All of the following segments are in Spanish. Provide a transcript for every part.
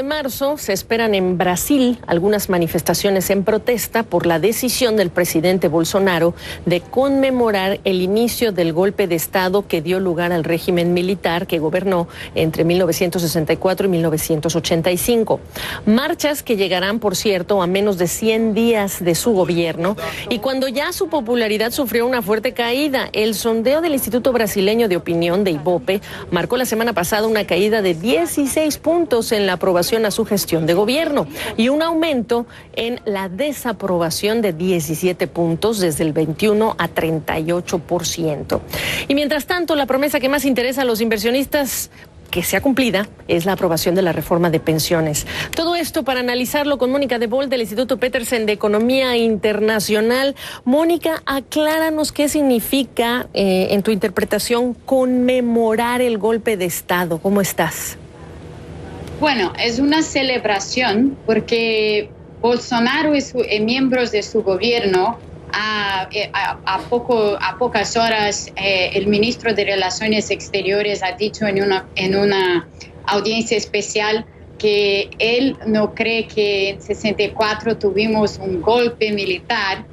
marzo se esperan en Brasil algunas manifestaciones en protesta por la decisión del presidente Bolsonaro de conmemorar el inicio del golpe de Estado que dio lugar al régimen militar que gobernó entre 1964 y 1985. Marchas que llegarán, por cierto, a menos de 100 días de su gobierno y cuando ya su popularidad sufrió una fuerte caída. El sondeo del Instituto Brasileño de Opinión de Ibope marcó la semana pasada una caída de 16 puntos en la aprobación a su gestión de gobierno y un aumento en la desaprobación de 17 puntos desde el 21 a 38%. Y mientras tanto, la promesa que más interesa a los inversionistas que sea cumplida es la aprobación de la reforma de pensiones. Todo esto para analizarlo con Mónica de Boll del Instituto Petersen de Economía Internacional. Mónica, acláranos qué significa en tu interpretación conmemorar el golpe de Estado. ¿Cómo estás? Bueno, es una celebración porque Bolsonaro y miembros de su gobierno a pocas horas, el ministro de Relaciones Exteriores ha dicho en una audiencia especial que él no cree que en 64 tuvimos un golpe militar,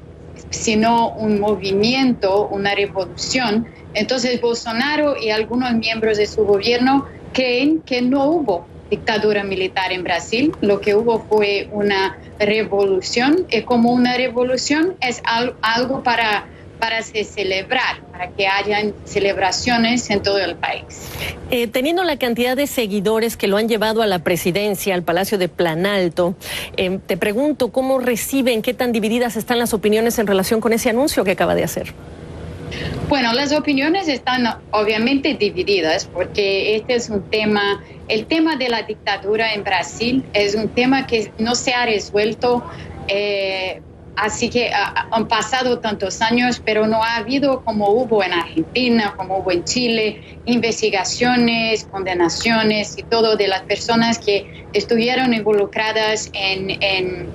sino un movimiento, una revolución. Entonces Bolsonaro y algunos miembros de su gobierno creen que no hubo dictadura militar en Brasil. Lo que hubo fue una revolución, y como una revolución es algo para celebrar, para que hayan celebraciones en todo el país. Teniendo la cantidad de seguidores que lo han llevado a la presidencia, al Palacio de Planalto, te pregunto cómo reciben, qué tan divididas están las opiniones en relación con ese anuncio que acaba de hacer. Bueno, las opiniones están obviamente divididas porque este es un tema, el tema de la dictadura en Brasil es un tema que no se ha resuelto, así que han pasado tantos años, pero no ha habido como hubo en Argentina, como hubo en Chile, investigaciones, condenaciones y todo de las personas que estuvieron involucradas en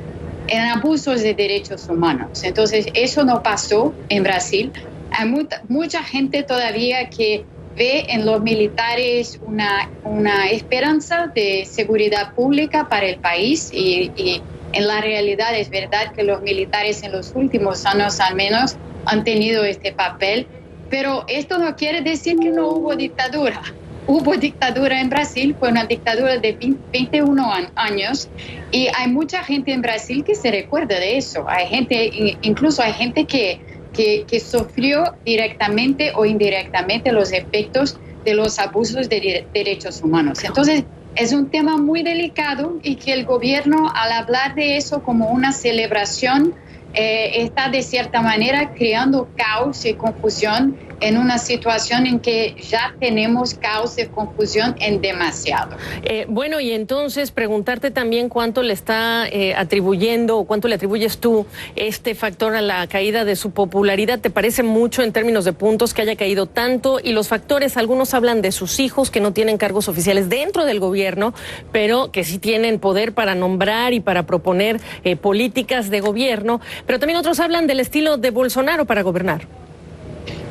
abusos de derechos humanos. Entonces, eso no pasó en Brasil. Hay mucha gente todavía que ve en los militares una esperanza de seguridad pública para el país y en la realidad es verdad que los militares en los últimos años al menos han tenido este papel, pero esto no quiere decir que no hubo dictadura. Hubo dictadura en Brasil, fue una dictadura de 21 años y hay mucha gente en Brasil que se recuerda de eso. Hay gente, incluso hay gente que sufrió directamente o indirectamente los efectos de los abusos de derechos humanos. Entonces, es un tema muy delicado y que el gobierno, al hablar de eso como una celebración, está de cierta manera creando caos y confusión en una situación en que ya tenemos caos y confusión en demasiado. Bueno, y entonces preguntarte también cuánto le está atribuyendo o cuánto le atribuyes tú este factor a la caída de su popularidad. ¿Te parece mucho en términos de puntos que haya caído tanto? Y los factores, algunos hablan de sus hijos que no tienen cargos oficiales dentro del gobierno, pero que sí tienen poder para nombrar y para proponer políticas de gobierno, pero también otros hablan del estilo de Bolsonaro para gobernar.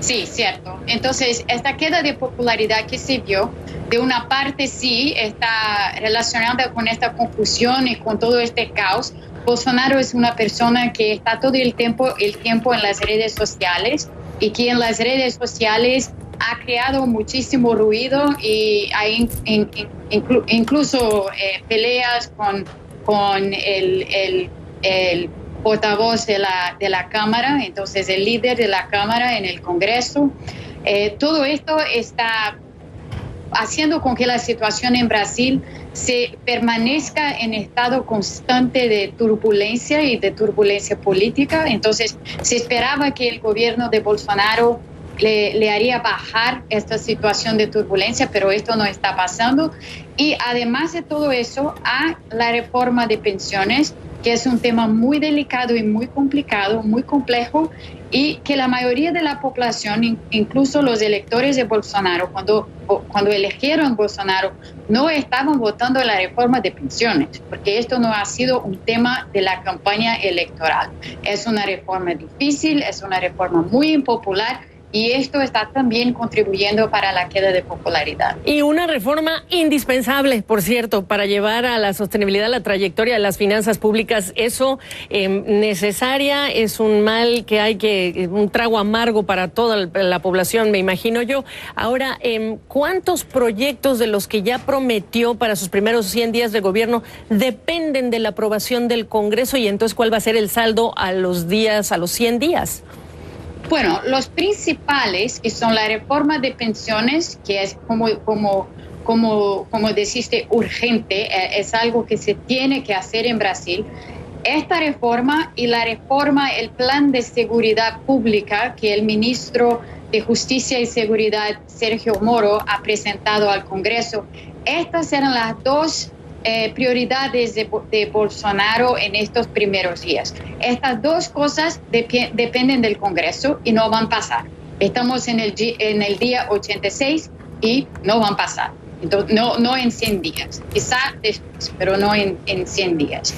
Sí, cierto. Entonces, esta queda de popularidad que se vio, de una parte sí está relacionada con esta confusión y con todo este caos. Bolsonaro es una persona que está todo el tiempo en las redes sociales y que en las redes sociales ha creado muchísimo ruido y hay incluso peleas con el portavoz de la Cámara, entonces el líder de la Cámara en el Congreso. Todo esto está haciendo con que la situación en Brasil se permanezca en estado constante de turbulencia y de turbulencia política. Entonces se esperaba que el gobierno de Bolsonaro le haría bajar esta situación de turbulencia, pero esto no está pasando. Y además de todo eso, a la reforma de pensiones, que es un tema muy delicado y muy complicado, muy complejo, y que la mayoría de la población, incluso los electores de Bolsonaro, cuando eligieron Bolsonaro, no estaban votando la reforma de pensiones, porque esto no ha sido un tema de la campaña electoral. Es una reforma difícil, es una reforma muy impopular, y esto está también contribuyendo para la queda de popularidad. Y una reforma indispensable, por cierto, para llevar a la sostenibilidad la trayectoria de las finanzas públicas. Eso necesaria, es un mal que hay un trago amargo para toda la población, me imagino yo. Ahora, ¿cuántos proyectos de los que ya prometió para sus primeros 100 días de gobierno dependen de la aprobación del Congreso? Y entonces, ¿cuál va a ser el saldo a los 100 días? Bueno, los principales, que son la reforma de pensiones, que es como deciste, urgente, es algo que se tiene que hacer en Brasil. Esta reforma y la reforma, el plan de seguridad pública que el ministro de Justicia y Seguridad, Sergio Moro, ha presentado al Congreso. Estas eran las dos prioridades de Bolsonaro en estos primeros días. Estas dos cosas dependen del Congreso y no van a pasar. Estamos en el día 86 y no van a pasar. Entonces, no en 100 días, quizá después, pero no en 100 días.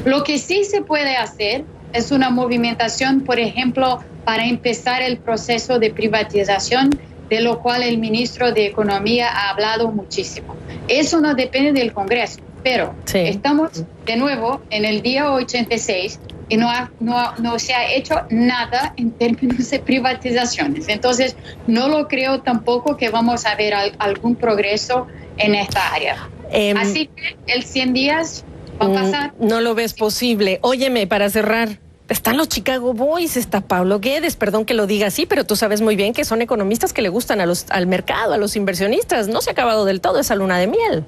Lo que sí se puede hacer es una movimentación, por ejemplo, para empezar el proceso de privatización, de lo cual el ministro de Economía ha hablado muchísimo. Eso no depende del Congreso, pero estamos de nuevo en el día 86 y no se ha hecho nada en términos de privatizaciones. Entonces, no lo creo tampoco que vamos a ver algún progreso en esta área. Así que el 100 días va a pasar. No lo ves posible. Óyeme, para cerrar, están los Chicago Boys, está Pablo Guedes, perdón que lo diga así, pero tú sabes muy bien que son economistas que le gustan al mercado, a los inversionistas. No se ha acabado del todo esa luna de miel.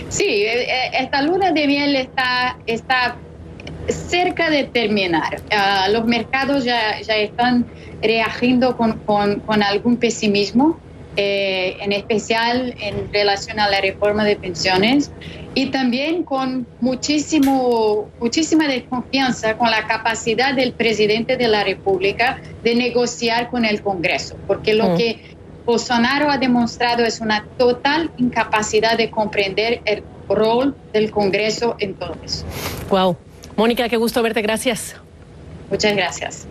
Sí, esta luna de miel está cerca de terminar. Los mercados ya están reagiendo con algún pesimismo, en especial en relación a la reforma de pensiones, y también con muchísima desconfianza con la capacidad del presidente de la República de negociar con el Congreso, porque lo que Bolsonaro ha demostrado es una total incapacidad de comprender el rol del Congreso en todo eso. Wow. Mónica, qué gusto verte, gracias. Muchas gracias.